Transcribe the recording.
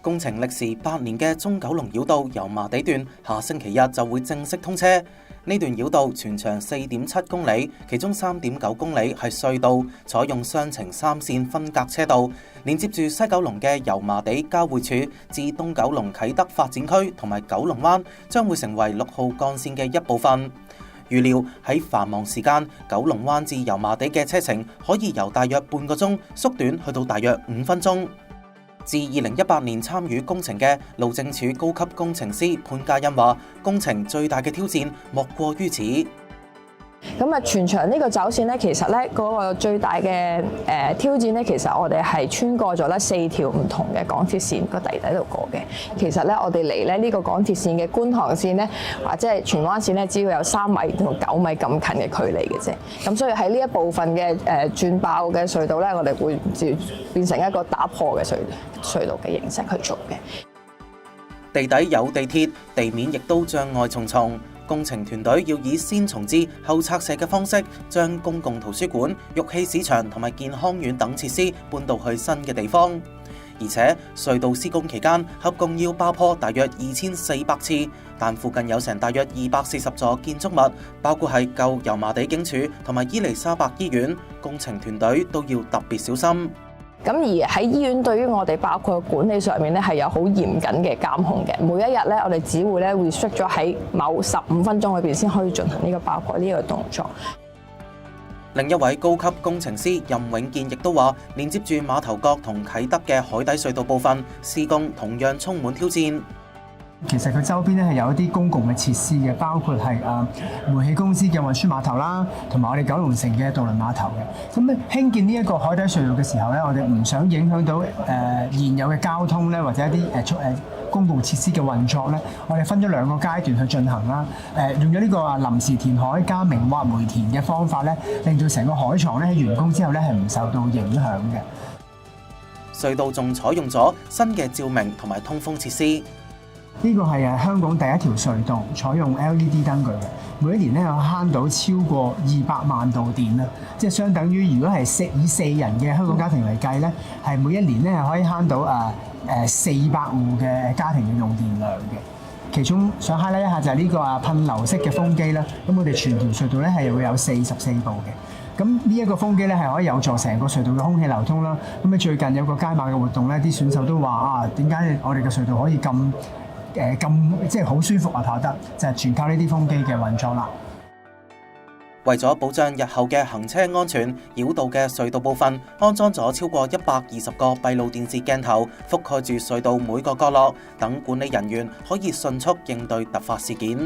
工程歷時8年嘅中九龍繞道油麻地段，下星期日就會正式通車。呢段繞道全長4.7公里，其中3.9公里係隧道，採用雙程3線分隔車道，連接住西九龍嘅油麻地交匯處至東九龍啟德發展區同埋九龍灣，將會成為6號幹線嘅一部分。預料喺繁忙時間，九龍灣至油麻地嘅車程可以由大約半個鐘縮短去到大約5分鐘。自2018年參與工程嘅路政署高級工程師潘嘉欣話，工程最大嘅挑戰莫過於此。全長呢個走線咧，其實咧嗰個最大嘅挑戰咧，其實我哋係穿過咗咧4條唔同嘅港鐵線個底度過嘅。其實咧，我哋離咧呢個港鐵線嘅觀塘線咧，或者係荃灣線咧，只要有3米同9米咁近嘅距離嘅啫。咁所以喺呢一部分嘅轉爆嘅隧道咧，我哋會變成一個打破嘅隧道嘅形式去做嘅。地底有地鐵，地面亦都障礙重重。工程團隊要以先重置後拆卸嘅方式，將公共圖書館、玉器市場同埋健康院等設施搬到去新嘅地方。而且隧道施工期間合共要爆破大約2400次，但附近有成大約240座建築物，包括係舊油麻地警署同埋伊利沙伯醫院，工程團隊都要特別小心。咁而喺醫院對於我哋包括管理上面咧係有好嚴謹嘅監控嘅，每一日咧我哋只會咧 restrict 咗喺某15分鐘裏邊先可以進行呢個爆破呢個動作。另一位高級工程師任永健亦都話，連接住馬頭角同啟德嘅海底隧道部分施工同樣充滿挑戰。其實佢周邊咧係有一啲公共嘅設施嘅，包括係煤氣公司嘅運輸碼頭啦，同埋我哋九龍城嘅渡輪碼頭嘅。咁咧興建呢一個海底隧道嘅時候咧，我哋唔想影響到現有嘅交通咧，或者一啲公共設施嘅運作咧，我哋分咗2個階段去進行啦。用咗呢個臨時填海加明挖煤填嘅方法咧，令到成個海床咧喺完工之後咧係唔受到影響嘅。隧道仲採用咗新嘅照明同埋通風設施。呢個係香港第一條隧道採用 LED 燈具嘅，每一年咧有慳到超過200萬度電啦，即係相等於如果係以4人嘅香港家庭嚟計咧，係每一年咧係可以慳到400戶嘅家庭嘅用電量嘅。其中想 highlight 一下就係呢個噴流式嘅風機啦，咁我哋全條隧道咧係會有44部嘅。咁呢一個風機咧係可以有助成個隧道嘅空氣流通啦。咁最近有個街馬嘅活動咧，啲選手都話點解我哋嘅隧道可以咁即係好舒服啊，跑得就係全靠呢啲風機嘅運作啦。為咗保障日後嘅行車安全，繞道嘅隧道部分安裝咗超過120個閉路電視鏡頭，覆蓋住隧道每個角落，等管理人員可以迅速應對突發事件。